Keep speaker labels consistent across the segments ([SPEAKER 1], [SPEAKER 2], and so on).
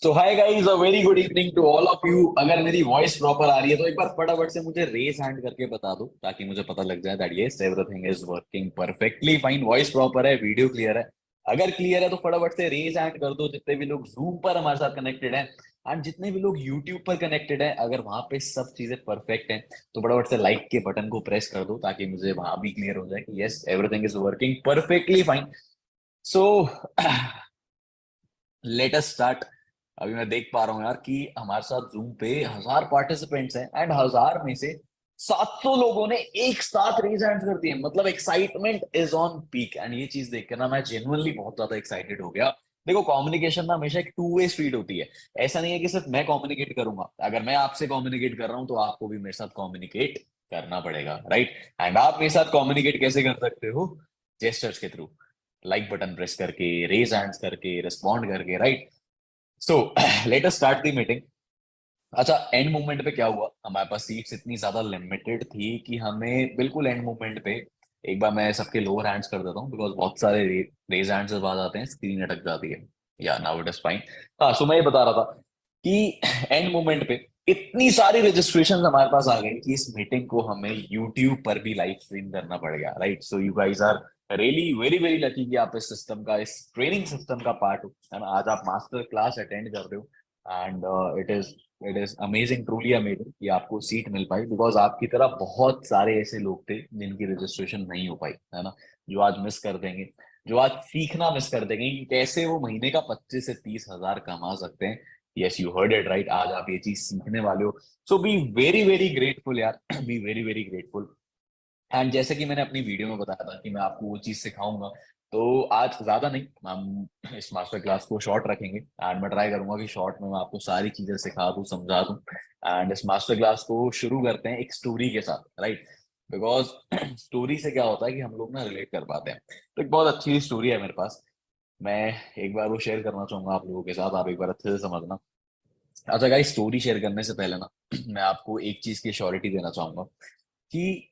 [SPEAKER 1] So hi guys, a very good evening to all of you. अगर मेरी voice proper आ रही है तो एक बार फटाफट से मुझे रेस हैंड करके बता दो ताकि मुझे पता लग जाए that yes everything is working perfectly fine. Voice proper है, वीडियो क्लियर है। अगर क्लियर है तो फटाफट से रेस हैंड कर दो जितने भी लोग जूम पर हमारे साथ कनेक्टेड हैं। एंड जितने भी लोग यूट्यूब पर कनेक्टेड हैं, अगर वहां पे सब चीजें परफेक्ट हैं तो फटाफट से लाइक के बटन को प्रेस कर दो ताकि मुझे वहां भी क्लियर हो जाए कि yes everything is working perfectly fine. So let us start. अभी मैं देख पा रहा हूँ यार कि हमारे साथ जूम पे 1,000 पार्टिसिपेंट्स हैं एंड 1,000 में से 700 लोगों ने एक साथ रेज हैंड्स कर दिए। मतलब excitement is on peak. And ये चीज देख कर ना मैं जेन्युइनली बहुत ज्यादा एक्साइटेड हो गया। देखो, कम्युनिकेशन ना हमेशा एक टू वे स्ट्रीट होती है। ऐसा नहीं है कि सिर्फ मैं कम्युनिकेट करूंगा। अगर मैं आपसे कम्युनिकेट कर रहा हूँ तो आपको भी मेरे साथ कम्युनिकेट करना पड़ेगा, राइट? एंड आप मेरे साथ कम्युनिकेट कैसे कर सकते हो? जेस्टर्स के थ्रू, लाइक बटन प्रेस करके, रेज हैंड्स करके, रिस्पॉन्ड करके, right? So let us start the meeting. अच्छा, एंड मूवमेंट पे क्या हुआ? हमारे पास सीट्स इतनी ज्यादा लिमिटेड थी कि हमें बिल्कुल एंड मूवमेंट पे, एक बार मैं सबके लोअर हैंड्स कर देता हूँ बिकॉज बहुत सारे रेज हैंड्स के बाद आते हैं, स्क्रीन अटक जाती है। या नाउ इट इज फाइन। हाँ, सो मैं ये बता रहा था कि एंड मूवमेंट पे इतनी सारी रजिस्ट्रेशन हमारे पास आ गई कि इस मीटिंग को हमें यूट्यूब पर भी लाइव स्ट्रीम करना पड़ गया, right? So you guys are really very very lucky कि आप इस सिस्टम का, इस ट्रेनिंग सिस्टम का पार्ट हो, है ना? आज आप मास्टर क्लास अटेंड कर रहे हो। And it is amazing, truly amazing कि आपको सीट मिल पाई बिकॉज आपकी तरह बहुत सारे ऐसे लोग थे जिनकी रजिस्ट्रेशन नहीं हो पाई, है ना? जो आज मिस कर देंगे, जो आज सीखना मिस कर देंगे कि कैसे वो महीने का 25 से 30 हजार कमा सकते हैं। Yes, you heard it right, आज आप ये चीज सीखने वाले हो। सो बी वेरी वेरी ग्रेटफुल यार, be very very grateful. And जैसे कि मैंने अपनी वीडियो में बताया था कि मैं आपको वो चीज सिखाऊंगा, तो आज ज्यादा नहीं, हम इस मास्टर क्लास को शॉर्ट रखेंगे एंड मैं ट्राई करूंगा कि शॉर्ट में मैं आपको सारी चीजें सिखा दूं, समझा दूं। एंड इस मास्टर क्लास को शुरू करते हैं एक स्टोरी के साथ, राइट? बिकॉज स्टोरी से क्या होता है कि हम लोग ना रिलेट कर पाते हैं। तो एक बहुत अच्छी स्टोरी है मेरे पास, मैं एक बार वो शेयर करना चाहूंगा आप लोगों के साथ, आप एक बार अच्छे से समझना। अच्छा गाइस, स्टोरी शेयर करने से पहले ना मैं आपको एक चीज की श्योरिटी देना चाहूंगा कि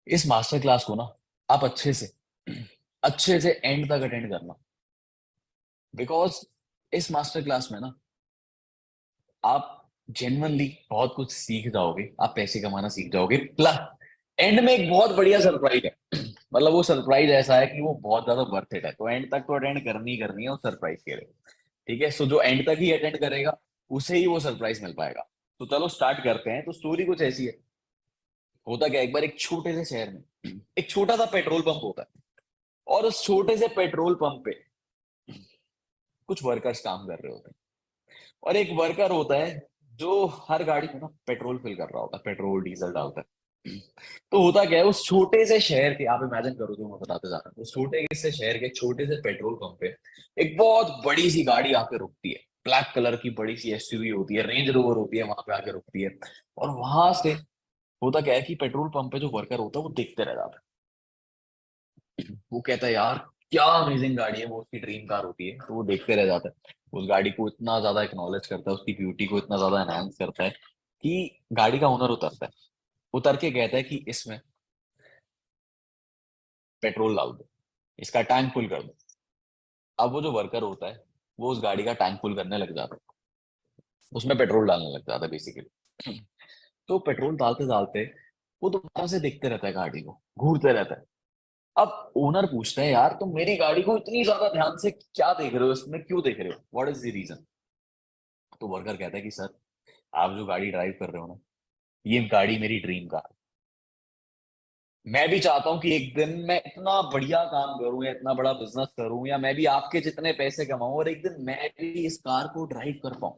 [SPEAKER 1] इस मास्टर क्लास को ना आप अच्छे से एंड तक अटेंड करना। बिकॉज इस मास्टर क्लास में ना आप जेन्युइनली बहुत कुछ सीख जाओगे, आप पैसे कमाना सीख जाओगे, प्लस एंड में एक बहुत बढ़िया सरप्राइज है। मतलब वो सरप्राइज ऐसा है कि वो बहुत ज्यादा वर्थ इट है, तो एंड तक तो अटेंड करनी ही करनी है उस सरप्राइज के लिए। ठीक है, सो जो एंड तक ही अटेंड करेगा उसे ही वो सरप्राइज मिल पाएगा। तो चलो स्टार्ट करते हैं। तो स्टोरी कुछ ऐसी है। होता क्या, एक बार एक छोटे से शहर में एक छोटा सा पेट्रोल पंप होता है। और उस छोटे से पेट्रोल पंप पे कुछ वर्कर्स काम कर रहे होते हैं। और एक वर्कर होता है जो हर गाड़ी में ना पेट्रोल फिल कर रहा होता है, पेट्रोल डीजल डालता है। तो होता क्या है, उस छोटे से शहर के, आप इमेजिन करो जो मैं बताते जा रहा हूँ, उस छोटे से शहर के छोटे से पेट्रोल पंप पे एक बहुत बड़ी सी गाड़ी आके रुकती है। ब्लैक कलर की बड़ी सी एसयूवी होती है, रेंज रोवर होती है, वहां पे आके रुकती है। और वहां से होता क्या है कि पेट्रोल पंप पे जो वर्कर होता है वो देखते रह जाता है। वो कहता है यार क्या अमेजिंग गाड़ी है, वो उसकी ड्रीम कार होती है, तो वो देखते रह जाता है। उस गाड़ी को इतना ज्यादा एक्नॉलेज करता है, उसकी ब्यूटी को इतना ज्यादा एनहांस करता है कि गाड़ी का ओनर उतरता है। उतर के कहता है कि इसमें पेट्रोल डाल दो, इसका टैंक फुल कर दो। अब वो जो वर्कर होता है वो उस गाड़ी का टैंक फुल करने लग जाता है, उसमें पेट्रोल डालने लग जाता है बेसिकली। तो पेट्रोल डालते डालते वो दोबारा से देखते रहता है, गाड़ी को घूरते रहता है। अब ओनर पूछते हैं यार तुम मेरी गाड़ी को इतनी ज्यादा ध्यान से क्या देख रहे हो, इसमें क्यों देख रहे हो, व्हाट इज द रीजन? तो वर्कर कहता है कि सर, आप जो गाड़ी ड्राइव कर रहे हो ना, ये गाड़ी मेरी ड्रीम कार। मैं भी चाहता हूँ कि एक दिन मैं इतना बढ़िया काम करूं या इतना बड़ा बिजनेस करूं या मैं भी आपके जितने पैसे कमाऊं और एक दिन मैं भी इस कार को ड्राइव कर पाऊं।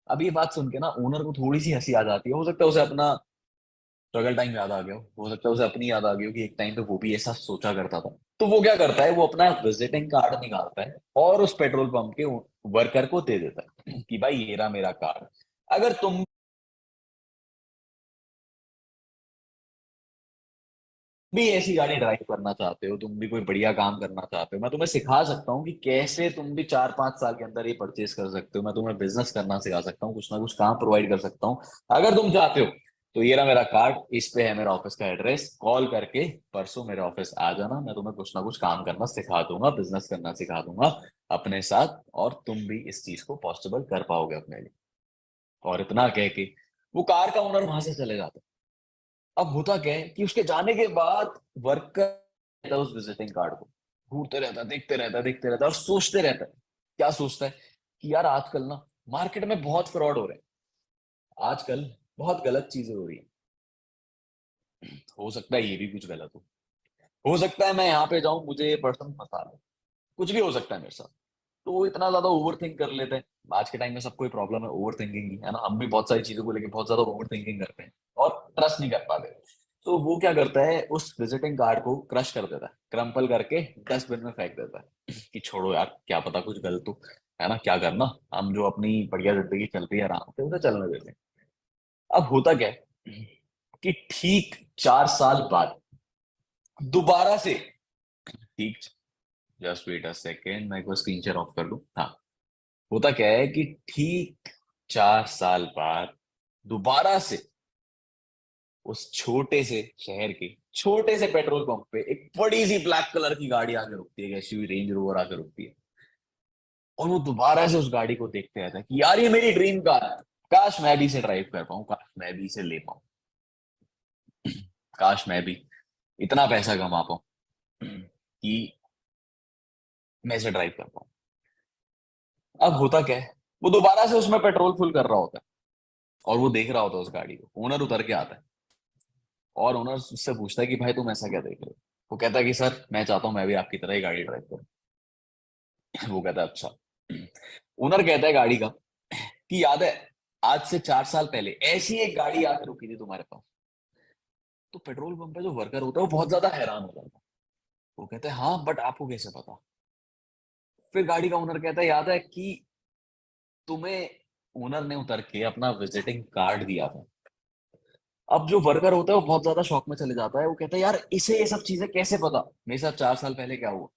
[SPEAKER 1] अब ये बात सुन के ना ओनर को थोड़ी सी हंसी आ जाती है। हो सकता है उसे अपना स्ट्रगल टाइम याद आ गया हो सकता है उसे अपनी याद आ गई हो कि एक टाइम पे वो भी ऐसा सोचा करता था। तो वो क्या करता है, वो अपना विजिटिंग कार्ड निकालता है और उस पेट्रोल पंप के वर्कर को दे देता है कि भाई ये रहा मेरा कार्ड। अगर तुम भी ऐसी गाड़ी ड्राइव करना चाहते हो, तुम भी कोई बढ़िया काम करना चाहते हो, मैं तुम्हें सिखा सकता हूँ कि कैसे तुम भी 4-5 साल के अंदर ये परचेज कर सकते हो। मैं तुम्हें बिजनेस करना सिखा सकता हूँ, कुछ ना कुछ काम प्रोवाइड कर सकता हूँ अगर तुम चाहते हो। तो ये रहा मेरा कार्ड, इस पे है मेरा ऑफिस का एड्रेस, कॉल करके परसों मेरे ऑफिस आ जाना, मैं तुम्हें कुछ ना कुछ काम करना सिखा दूंगा, बिजनेस करना सिखा दूंगा अपने साथ, और तुम भी इस चीज को पॉसिबल कर पाओगे अपने लिए। और इतना कह के वो कार का ओनर वहां से चले जाता है। अब होता क्या है कि उसके जाने के बाद वर्कर उस विजिटिंग कार्ड को घूरते रहता है, देखते रहता है और सोचते रहता है। क्या सोचता है कि यार आजकल ना मार्केट में बहुत फ्रॉड हो रहे हैं, आजकल बहुत गलत चीजें हो रही है, हो सकता है ये भी कुछ गलत हो सकता है मैं यहाँ पे जाऊं मुझे ये पर्सन फंसा ले, कुछ भी हो सकता है मेरे साथ। तो वो इतना ज्यादा ओवर थिंक कर लेते हैं। आज के टाइम में सबको प्रॉब्लम है ओवर थिंकिंग की, है ना, हम भी बहुत सारी चीजों को लेकर बहुत ज्यादा ओवर थिंकिंग करते हैं और ट्रस्ट नहीं कर पाते। तो वो क्या करता है, उस विजिटिंग कार्ड को क्रश कर देता है, क्रम्पल करके डस्टबिन में फेंक देता है कि छोड़ो यार, क्या पता कुछ गलत हो, है ना, क्या करना, हम जो अपनी बढ़िया जिंदगी चल रही है आराम से उसे चलने देते हैं। अब होता क्या है कि ठीक 4 साल बाद दोबारा से, ठीक, जस्ट वेट अ सेकेंड, मैं एक बार स्क्रीन शेयर ऑफ कर लूं। हाँ, होता क्या है कि ठीक 4 साल बाद दोबारा से उस छोटे से शहर के छोटे से पेट्रोल पंप पे एक बड़ी सी ब्लैक कलर की गाड़ी आके रुकती है, एसयूवी रेंज रोवर आके रुकती है। और वो दोबारा से उस गाड़ी को देखते रहता है कि यार ये मेरी ड्रीम कार है, काश मैं भी इसे ड्राइव कर पाऊं, काश मैं भी इसे ले पाऊं, काश मैं भी इतना पैसा कमा पाऊं कि मैं इसे ड्राइव कर पाऊं। अब होता क्या है, वो दोबारा से उसमें पेट्रोल फुल कर रहा होता है और वो देख रहा होता है उस गाड़ी को। ओनर उतर के आता है और ओनर उससे पूछता है कि भाई तुम ऐसा क्या देख रहे हो। वो कहता है कि सर मैं चाहता हूँ मैं भी आपकी तरह ही गाड़ी ड्राइव करूँ। वो कहता है अच्छा। ओनर कहता है गाड़ी का कि याद है आज से 4 साल पहले ऐसी एक गाड़ी आकर रुकी थी तुम्हारे पास। तो पेट्रोल पंप पे जो वर्कर होता है वो बहुत ज्यादा हैरान हो जाता है। वो कहता है हाँ बट आपको कैसे पता। फिर गाड़ी का ओनर कहता है याद है कि तुम्हें ओनर ने उतर के अपना विजिटिंग कार्ड दिया था। अब जो वर्कर होता है वो बहुत ज्यादा शॉक में चले जाता है, वो कहता है यार इसे ये सब चीजें कैसे पता, मेरे साथ 4 साल पहले क्या हुआ।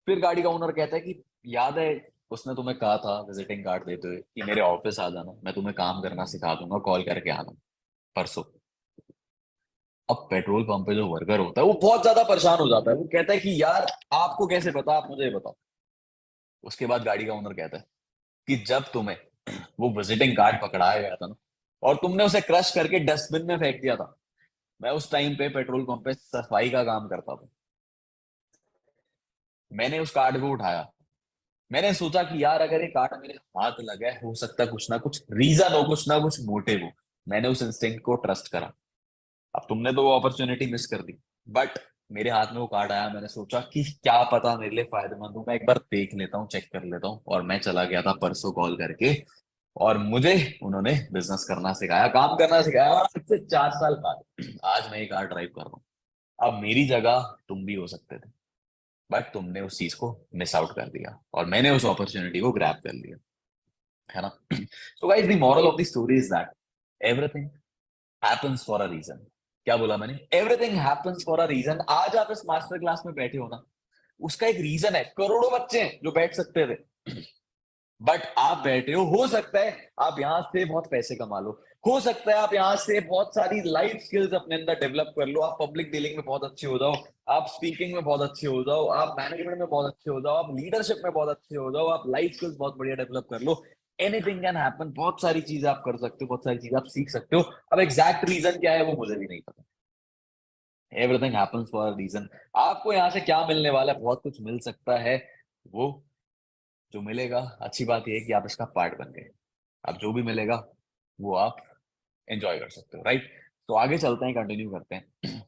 [SPEAKER 1] फिर गाड़ी का ओनर कहता है कि याद है उसने तुम्हें कहा था विजिटिंग कार्ड देते हुए कि मेरे ऑफिस आ जाना, मैं तुम्हें काम करना सिखा दूंगा, कॉल करके आना परसों। अब पेट्रोल पंप पे जो वर्कर होता है वो बहुत ज्यादा परेशान हो जाता है, वो कहता है कि यार आपको कैसे पता, आप मुझे ये बताओ। उसके बाद गाड़ी का ओनर कहता है कि जब तुम्हें वो विजिटिंग कार्ड पकड़ाया गया था ना और तुमने उसे क्रश करके डस्टबिन में फेंक दिया था, मैं उस टाइम पे पेट्रोल पंप पे सफाई का काम करता था। मैंने उस कार्ड को उठाया, मैंने सोचा कि यार अगर ये कार्ड मेरे हाथ लगा है हो सकता है कुछ ना कुछ रीजन हो, कुछ ना कुछ मोटिव हो। मैंने उस इंस्टिंक्ट को ट्रस्ट करा। अब तुमने तो वो अपॉर्चुनिटी मिस कर दी, बट मेरे हाथ में वो कार्ड आया, मैंने सोचा कि क्या पता मेरे लिए फायदेमंद हो, मैं एक बार देख लेता हूँ, चेक कर लेता हूँ, और मैं चला गया था परसों कॉल करके। और मुझे उन्होंने बिजनेस करना सिखाया, काम करना सिखाया, और आज से 4 साल बाद आज मैं ये कार ड्राइव कर रहा हूँ। अब मेरी जगह तुम भी हो सकते थे, बट तुमने उस चीज को मिस आउट कर दिया और मैंने उस अपॉर्चुनिटी को ग्रैब कर लिया, है ना। So guys the moral of the story is that everything happens for a reason. क्या बोला मैंने, everything happens for a reason. आज आप इस मास्टर क्लास में बैठे हो ना, उसका एक रीजन है। करोड़ों बच्चे हैं जो बैठ सकते थे, बट आप बैठे हो सकता है आप यहाँ से बहुत पैसे कमा लो, हो सकता है आप यहाँ से बहुत सारी लाइफ स्किल्स अपने अंदर डेवलप कर लो, आप पब्लिक डीलिंग में बहुत अच्छे हो जाओ, आप स्पीकिंग में बहुत अच्छे हो जाओ, आप मैनेजमेंट में बहुत अच्छे हो जाओ, आप लीडरशिप में बहुत अच्छे हो जाओ, आप लाइफ स्किल्स बहुत बढ़िया डेवलप कर लो। एनीथिंग कैन हैपन, बहुत सारी चीजें आप कर सकते हो, बहुत सारी चीजें आप सीख सकते हो। अब एग्जैक्ट रीजन क्या है वो मुझे भी नहीं पता। Everything happens for a reason. आपको यहाँ से क्या मिलने वाला है, बहुत कुछ मिल सकता है। वो जो मिलेगा, अच्छी बात यह है कि आप इसका पार्ट बन गए। अब जो भी मिलेगा वो आप एंजॉय कर सकते हो, राइट। तो आगे चलते हैं, कंटिन्यू करते हैं।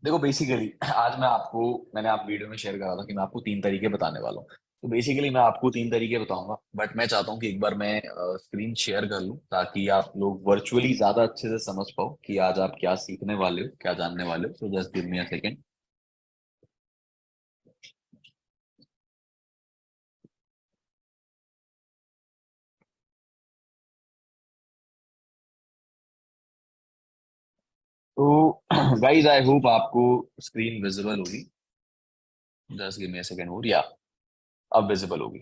[SPEAKER 1] देखो बेसिकली आज मैंने आप वीडियो में शेयर करा था कि मैं आपको 3 तरीके बताने वाला हूँ। तो बेसिकली मैं आपको 3 तरीके बताऊंगा, बट मैं चाहता हूँ कि एक बार मैं स्क्रीन शेयर कर लूँ ताकि आप लोग वर्चुअली ज्यादा अच्छे से समझ पाओ कि आज आप क्या सीखने वाले हो, क्या जानने वाले हो। So just give me a second. तो गाइज आई होप आपको स्क्रीन विजिबल होगी। Just give me a second और, या अब विजिबल होगी।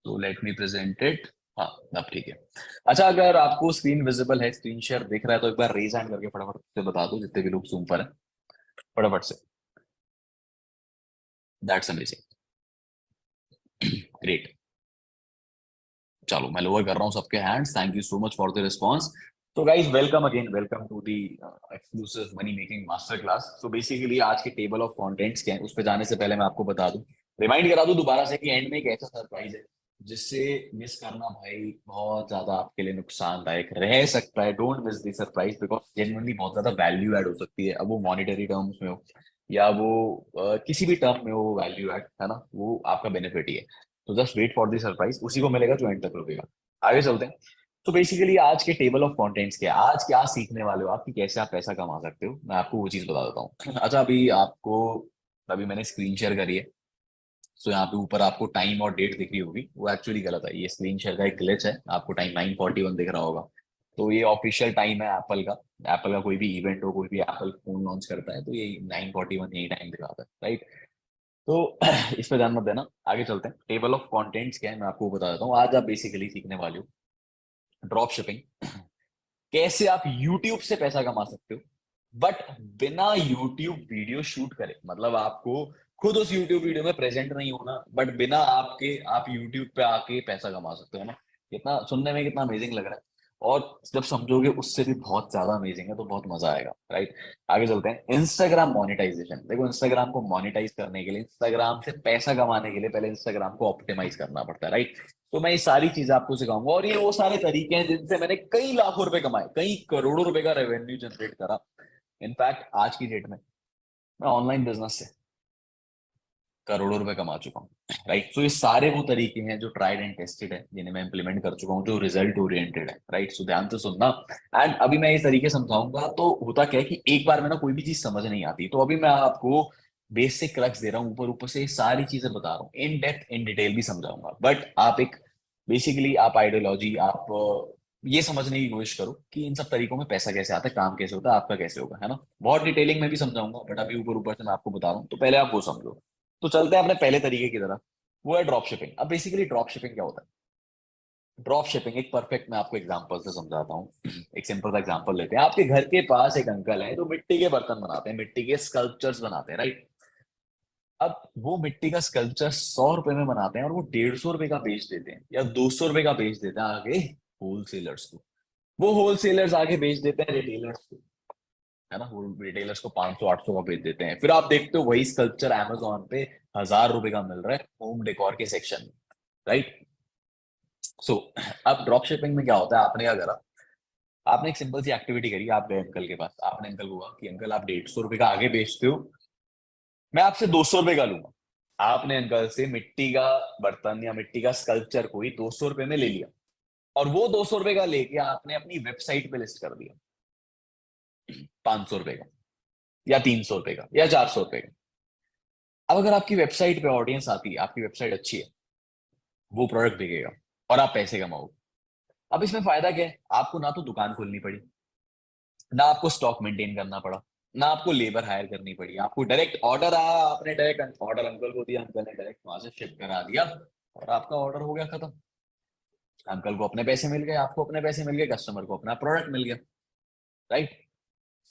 [SPEAKER 1] तो लेट मी प्रेजेंट इट। हाँ, अब ठीक है। अच्छा, अगर आपको स्क्रीन विजिबल है, स्क्रीन शेयर दिख रहा है, तो एक बार रेज हैंड करके फटाफट से बता दो, जितने भी लोग जूम पर हैं, फटाफट से। That's amazing, great. चलो, मैं लोअर कर रहा हूँ सबके hands. Thank you so much for the response. तो guys, welcome again, welcome to the exclusive money making master class. तो बेसिकली आज के टेबल ऑफ कंटेंट्स क्या है, उस पर जाने से पहले मैं आपको बता दूं, रिमाइंड करा दूं दोबारा से कि एंड में एक ऐसा सरप्राइज है जिससे मिस करना भाई बहुत ज्यादा आपके लिए नुकसानदायक रह सकता है। Don't miss this surprise, because genuinely बहुत ज्यादा वैल्यू ऐड हो सकती है। अब वो मॉनिटरी टर्म्स में हो या वो किसी भी टर्म में हो, वैल्यू ऐड है ना, वो आपका बेनिफिट ही है। तो just wait for the surprise, उसी को मिलेगा जो एंड तक रुकेगा। आगे चलते हैं। तो बेसिकली आज के टेबल ऑफ कंटेंट्स क्या है, आज क्या सीखने वाले हो आप, कि कैसे आप पैसा कमा सकते हो, मैं आपको वो चीज बता देता हूँ। अच्छा, अभी मैंने स्क्रीन शेयर करी है। सो यहाँ पे ऊपर आपको टाइम और डेट दिख रही होगी, वो एक्चुअली गलत है। ये स्क्रीन शेयर का एक ग्लिच है, आपको टाइम 9:41 दिख रहा होगा। तो ये ऑफिशियल टाइम है एप्पल का। एप्पल का कोई भी इवेंट हो, कोई भी एप्पल फोन लॉन्च करता है, तो ये 9:41 यही टाइम दिखाता है, राइट। तो इस पे ध्यान मत देना। आगे चलते हैं। टेबल ऑफ कंटेंट्स क्या है, मैं आपको बता देता हूँ। आज आप बेसिकली सीखने वाले हो ड्रॉप शिपिंग, कैसे आप YouTube से पैसा कमा सकते हो, बट बिना YouTube वीडियो शूट करे। मतलब आपको खुद उस YouTube वीडियो में प्रेजेंट नहीं होना, बट बिना आपके आप YouTube पे आके पैसा कमा सकते हो ना। कितना सुनने में कितना अमेजिंग लग रहा है, और जब समझोगे उससे भी बहुत ज्यादा अमेजिंग है, तो बहुत मजा आएगा, राइट। आगे चलते हैं। Instagram monetisation. देखो, इंस्टाग्राम को मोनेटाइज करने के लिए, इंस्टाग्राम से पैसा कमाने के लिए पहले इंस्टाग्राम को ऑप्टिमाइज करना पड़ता है, राइट। तो मैं ये सारी चीजें आपको सिखाऊंगा, और ये वो सारे तरीके हैं जिनसे मैंने कई लाखों रुपए कमाए, कई करोड़ों रुपए का रेवेन्यू जनरेट करा। इनफैक्ट आज की डेट में मैं ऑनलाइन बिजनेस से करोड़ों रुपए कमा चुका हूँ, राइट। तो ये सारे वो तरीके हैं जो ट्राइड एंड टेस्टेड है, जिन्हें मैं इंप्लीमेंट कर चुका हूँ, जो रिजल्ट ओरिएंटेड है, राइट। सो ध्यान से सुनना। एंड अभी मैं ये तरीके समझाऊंगा, तो होता क्या है कि एक बार में ना कोई भी चीज समझ नहीं आती, तो अभी मैं आपको बेसिक क्रक्स दे रहा हूँ, ऊपर ऊपर से ये सारी चीजें बता रहा हूँ, इन डेप्थ इन डिटेल भी समझाऊंगा। बट आप एक बेसिकली आप आइडियोलॉजी, आप ये समझने की कोशिश करो कि इन सब तरीकों में पैसा कैसे आता है, काम कैसे होता है, आपका कैसे होगा, है ना। बहुत डिटेलिंग में भी समझाऊंगा, बट अभी ऊपर ऊपर से मैं आपको बता रहा हूँ, तो पहले आप वो समझो। तो चलते हैं अपने पहले तरीके की तरफ, वो है ड्रॉप शिपिंग। अब बेसिकली ड्रॉप शिपिंग क्या होता है? ड्रॉप शिपिंग एक परफेक्ट, मैं आपको एग्जांपल से समझाता हूँ। एक सिंपल सा एग्जांपल लेते हैं। आपके घर के पास एक अंकल है, जो मिट्टी के बर्तन बनाते हैं, मिट्टी के स्कल्पचर्स बनाते हैं, राइट। अब वो मिट्टी का स्कल्पचर 100 रुपए में बनाते हैं, और वो 150 रुपए का बेच देते हैं, या 200 रुपए का बेच देते हैं आगे होलसेलर्स को। वो होलसेलर्स आगे बेच देते हैं रिटेलर्स को, है ना। वो रिटेलर्स को 500 800 का बेच देते हैं। फिर आप देखते हो वही स्कल्पचर Amazon पे 1000 रुपए का मिल रहा है होम डेकोर के सेक्शन में, राइट। सो अब ड्रॉप शिपिंग में क्या होता है, आपने क्या करा, आपने एक सिंपल सी एक्टिविटी करी। आप गए अंकल के पास, आपने अंकल को कहा कि अंकल आप 150 रुपए का आगे बेचते हो, मैं आपसे 200 रुपए का लूंगा। आपने अंकल से मिट्टी का बर्तन या मिट्टी का स्कल्पचर कोई 200 रुपए में ले लिया, और वो 200 रुपए का लेके आपने अपनी वेबसाइट पे लिस्ट कर दिया 500 रुपए का, या 300 रुपए का, या 400 रुपए का। अब अगर आपकी वेबसाइट पे ऑडियंस आती है, आपकी वेबसाइट अच्छी है, वो प्रोडक्ट बिकेगा और आप पैसे कमाओगे। अब इसमें फायदा क्या है, आपको ना तो दुकान खोलनी पड़ी, ना आपको स्टॉक मेंटेन करना पड़ा, ना आपको लेबर हायर करनी पड़ी। आपको डायरेक्ट ऑर्डर आया, आपने डायरेक्ट ऑर्डर अंकल को दिया, अंकल ने डायरेक्ट वहां से शिप करा दिया, और आपका ऑर्डर हो गया खत्म। अंकल को अपने पैसे मिल गए, आपको अपने पैसे मिल गए, कस्टमर को अपना प्रोडक्ट मिल गया, राइट।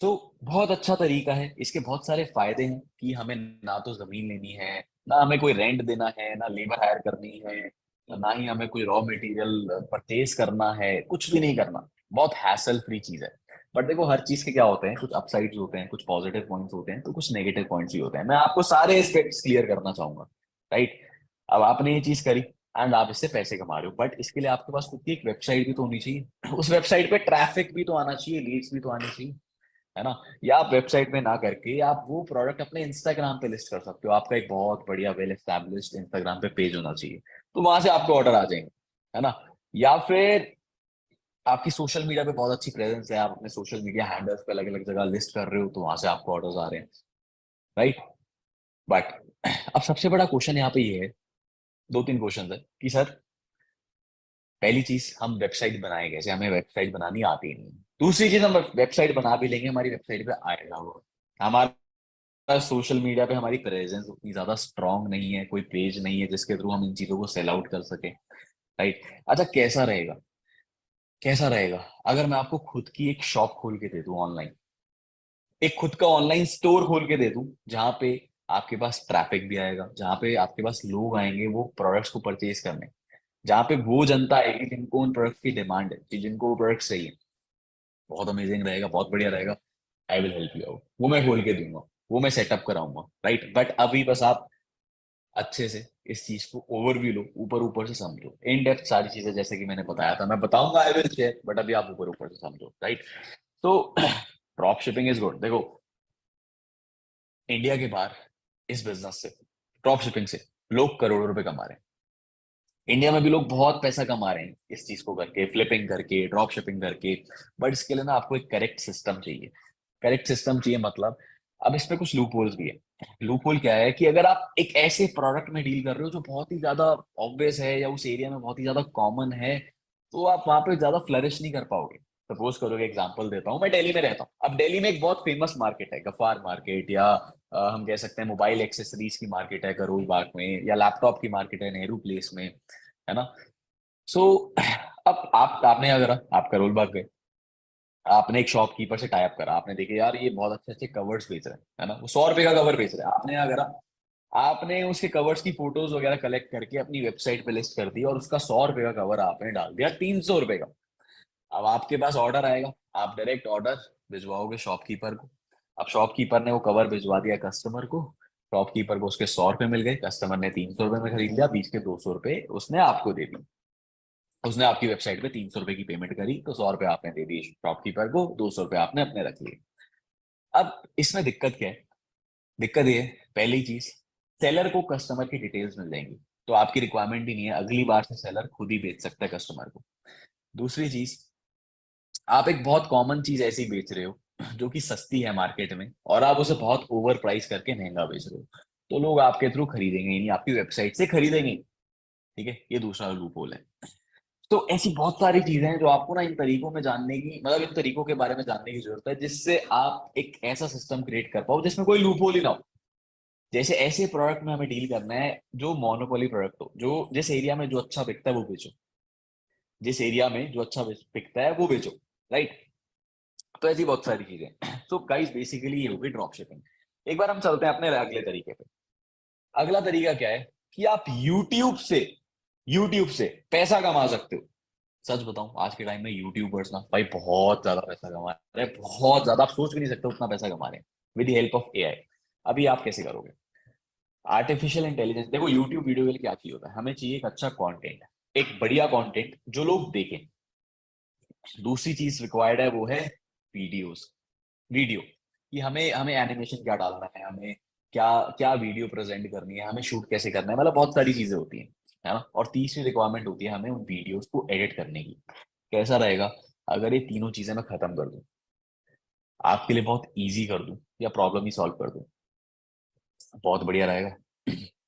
[SPEAKER 1] तो बहुत अच्छा तरीका है, इसके बहुत सारे फायदे हैं कि हमें ना तो जमीन लेनी है, ना हमें कोई रेंट देना है, ना लेबर हायर करनी है, ना ही हमें कोई रॉ मटेरियल परचेज करना है, कुछ भी नहीं करना। बहुत हैसल फ्री चीज है। बट देखो, हर चीज के क्या होते हैं, कुछ अपसाइड्स होते हैं, कुछ पॉजिटिव पॉइंट्स होते हैं, तो कुछ नेगेटिव पॉइंट्स भी होते हैं। मैं आपको सारे एस्पेक्ट्स क्लियर करना चाहूंगा, राइट। अब आपने ये चीज करी, एंड आप इससे पैसे कमा रहे हो, बट इसके लिए आपके पास खुद की एक वेबसाइट भी तो होनी चाहिए। उस वेबसाइट पे ट्रैफिक भी तो आना चाहिए, लीड्स भी तो आनी चाहिए, है ना। या आप वेबसाइट में ना करके आप वो प्रोडक्ट अपने इंस्टाग्राम पे लिस्ट कर सकते हो। आपका एक बहुत बढ़िया वेल एस्टैब्लिश्ड इंस्टाग्राम पे पेज होना चाहिए, तो वहां से आपको ऑर्डर आ जाएंगे, है ना। या फिर आपकी सोशल मीडिया पे बहुत अच्छी प्रेजेंस है, आप अपने सोशल मीडिया हैंडल्स पे अलग अलग जगह लिस्ट कर रहे हो, तो वहां से आपको ऑर्डर्स आ रहे हैं, राइट। बट अब सबसे बड़ा क्वेश्चन यहाँ पे ये है, दो तीन क्वेश्चन है कि सर, पहली चीज, हम वेबसाइट बनाए कैसे, हमें वेबसाइट बनानी आती ही नहीं। दूसरी चीज, हम वेबसाइट बना भी लेंगे, हमारी वेबसाइट पे आएगा वो, हमारा सोशल मीडिया पे हमारी प्रेजेंस उतनी ज्यादा स्ट्रांग नहीं है, कोई पेज नहीं है जिसके थ्रू हम इन चीजों को सेल आउट कर सके, राइट। अच्छा, कैसा रहेगा, कैसा रहेगा अगर मैं आपको खुद की एक शॉप खोल के दे दूं ऑनलाइन, एक खुद का ऑनलाइन स्टोर खोल के दे दूं, जहां पे आपके पास ट्रैफिक भी आएगा, जहां पे आपके पास लोग आएंगे वो प्रोडक्ट्स को परचेज करने, जहां पे वो जनता आएगी जिनको उन प्रोडक्ट्स की डिमांड है, कि जिनको वो प्रोडक्ट्स चाहिए। बहुत अमेजिंग रहेगा, बहुत बढ़िया रहेगा। I will help you out, वो मैं खोल के दूंगा, वो मैं सेटअप कराऊंगा, राइट। बट अभी बस आप अच्छे से इस चीज को ओवरव्यू लो, ऊपर ऊपर से समझो, इन डेप्थ सारी चीजें जैसे कि मैंने बताया था मैं बताऊंगा, आई विल शेयर, बट अभी आप ऊपर ऊपर से समझो, राइट। तो ड्रॉप शिपिंग इज गुड। देखो, इंडिया के बाहर इस बिजनेस से, ड्रॉप शिपिंग से लोग करोड़ों रुपए कमा रहे हैं। इंडिया में भी लोग बहुत पैसा कमा रहे हैं इस चीज को करके, फ्लिपिंग करके, ड्रॉप शिपिंग करके। बट इसके लिए ना आपको एक करेक्ट सिस्टम चाहिए। करेक्ट सिस्टम चाहिए मतलब, अब इसमें कुछ लूप होल्स भी है। लूप होल क्या है कि अगर आप एक ऐसे प्रोडक्ट में डील कर रहे हो जो बहुत ही ज्यादा ऑब्वियस है या उस एरिया में बहुत ही ज्यादा कॉमन है, तो आप वहां पे ज्यादा फ्लरिश नहीं कर पाओगे। सपोज करो, एग्जांपल देता हूँ, मैं दिल्ली में रहता हूँ। अब दिल्ली में एक बहुत फेमस मार्केट है गफ्फार मार्केट, या हम कह सकते हैं मोबाइल एक्सेसरीज की मार्केट है करोल बाग में, या लैपटॉप की मार्केट है नेहरू प्लेस में, है ना। सो अब आप आपने अगर आप करोल बाग गए, आपने एक शॉपकीपर से टाई अप करा, आपने देखे यार ये बहुत अच्छे अच्छे कवर्स बेच रहे हैं, है ना, वो 100 रुपए का कवर बेच रहे हैं, आपने क्या करा, आपने उसके कवर्स की फोटोज वगैरह कलेक्ट करके अपनी वेबसाइट पे लिस्ट कर दी, और उसका 100 रुपए का कवर आपने डाल दिया 300 रुपए का। अब आपके पास ऑर्डर आएगा, आप डायरेक्ट ऑर्डर भिजवाओगे शॉपकीपर को। अब शॉपकीपर ने वो कवर भिजवा दिया कस्टमर को, शॉपकीपर को उसके 100 रुपए मिल गए, कस्टमर ने 300 रुपए में खरीद लिया, बीच के 200 रुपए उसने आपको दे दिए। उसने आपकी वेबसाइट पे 300 रुपए की पेमेंट करी, तो 100 रुपए आपने दे दिए शॉपकीपर को, 200 रुपए आपने अपने रख लिए। अब इसमें दिक्कत क्या है, दिक्कत ये है, पहली चीज, सेलर को कस्टमर की डिटेल्स मिल जाएंगी, तो आपकी रिक्वायरमेंट ही नहीं है, अगली बार से सेलर खुद ही बेच सकता है कस्टमर को। दूसरी चीज, आप एक बहुत कॉमन चीज ऐसी बेच रहे हो जो कि सस्ती है मार्केट में, और आप उसे बहुत ओवर प्राइस करके महंगा बेच रहे हो, तो लोग आपके थ्रू खरीदेंगे ही नहीं, आपकी वेबसाइट से खरीदेंगे ही नहीं, ठीक है, ये दूसरा लूप होल है। तो ऐसी बहुत सारी चीजें हैं जो आपको ना इन तरीकों में जानने की, मतलब इन तरीकों के बारे में जानने की जरूरत है, जिससे आप एक ऐसा सिस्टम क्रिएट कर पाओ जिसमें कोई लूप होल ही ना हो। जैसे ऐसे प्रोडक्ट में हमें डील करना है जो मोनोपोली प्रोडक्ट हो, जो जिस एरिया में जो अच्छा बिकता है वो बेचो, जिस एरिया में जो अच्छा बिकता है वो बेचो, राइट। तो ऐसी बहुत सारी चीजें। तो गाइस बेसिकली ये होगी ड्रॉप शिपिंग। एक बार हम चलते हैं अपने अगले तरीके पे। अगला तरीका क्या है कि आप यूट्यूब से पैसा कमा सकते हो। सच बताऊं, आज के टाइम में यूट्यूबर्स ना भाई बहुत ज्यादा पैसा कमा रहे हैं, बहुत ज्यादा, आप सोच भी नहीं सकते उतना पैसा कमा रहे हैं with the help of AI. अभी आप कैसे करोगे, आर्टिफिशियल इंटेलिजेंस। देखो, यूट्यूब वीडियो के लिए क्या चाहिए होता है, हमें चाहिए एक अच्छा कंटेंट, एक बढ़िया कंटेंट जो लोग देखें। दूसरी चीज रिक्वायर्ड है वो है वीडियोस, वीडियो, कि हमें हमें एनिमेशन क्या डालना है, हमें क्या क्या वीडियो प्रेजेंट करनी है, हमें शूट कैसे करना है, मतलब बहुत सारी चीजें होती हैं, है ना। और तीसरी रिक्वायरमेंट होती है हमें उन वीडियोस को एडिट करने की। कैसा रहेगा अगर ये तीनों चीजें मैं खत्म कर दूं, आपके लिए बहुत इजी कर दूं, या प्रॉब्लम ही सॉल्व कर दूं, बहुत बढ़िया रहेगा।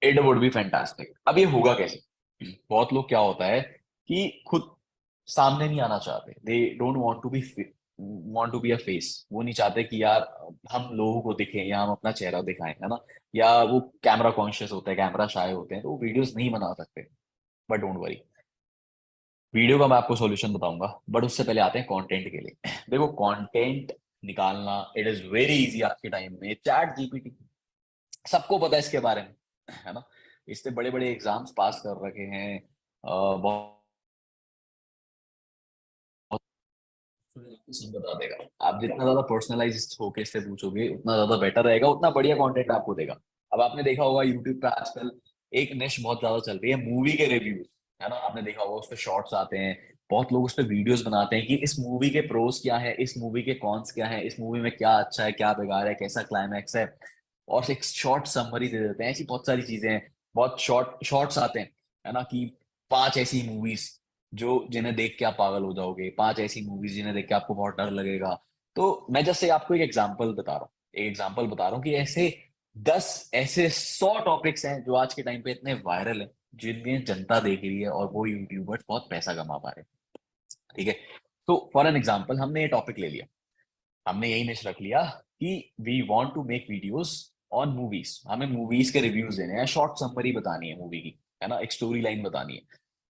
[SPEAKER 1] It would be fantastic. अब ये होगा कैसे, बहुत लोग क्या होता है कि खुद सामने नहीं आना चाहते, they don't want to be a face, वो नहीं चाहते कि यार हम लोगों को दिखें या हम अपना चेहरा दिखाएं, है ना। या वो कैमरा कॉन्शियस होते हैं, कैमरा शाय होते हैं, तो वो वीडियोस नहीं बना सकते। बट डोंट वरी, वीडियो का मैं आपको सॉल्यूशन बताऊंगा, बट उससे पहले आते हैं कंटेंट के लिए। देखो, कंटेंट निकालना इट इज वेरी इजी आज के टाइम में, चैट जीपीटी, सबको पता है इसके बारे में, है ना। इससे बड़े बड़े एग्जाम्स पास कर रखे हैं, बहुत सब बता देगा। आप जितना ज्यादा पर्सनलाइज होके इससे पूछोगे उतना ज्यादा बेटर रहेगा, उतना बढ़िया कंटेंट आपको देगा। अब आपने देखा होगा यूट्यूब पे आजकल एक निश बहुत ज्यादा चल रही है, मूवी के रिव्यूज, है ना। आपने देखा होगा उस पे शॉर्ट्स आते हैं, बहुत लोग उस पे वीडियोस बनाते हैं कि इस मूवी के प्रोस क्या है, इस मूवी के कॉन्स क्या है, इस मूवी में क्या अच्छा है क्या बेकार है, कैसा क्लाइमैक्स है, और एक शॉर्ट समरी दे देते हैं। ऐसी बहुत सारी चीजें हैं, बहुत शॉर्ट्स आते हैं, है ना, कि 5 ऐसी मूवीज जो जिन्हें देख के आप पागल हो जाओगे, 5 ऐसी मूवीज जिन्हें देख के आपको बहुत डर लगेगा। तो मैं जस्ट आपको एक एग्जांपल बता रहा हूँ, एक एग्जांपल बता रहा हूँ कि ऐसे 10 ऐसे 100 टॉपिक्स हैं जो आज के टाइम पे इतने वायरल हैं, जिनमें जनता देख रही है और वो यूट्यूबर्स बहुत पैसा कमा पा रहे हैं, ठीक है। तो फॉर एन एग्जाम्पल हमने ये टॉपिक ले लिया, हमने यही निश रख लिया कि we want to make videos on movies, हमें मूवीज के रिव्यूज देने हैं, शॉर्ट समरी बतानी है मूवी की, है ना, एक स्टोरी लाइन बतानी है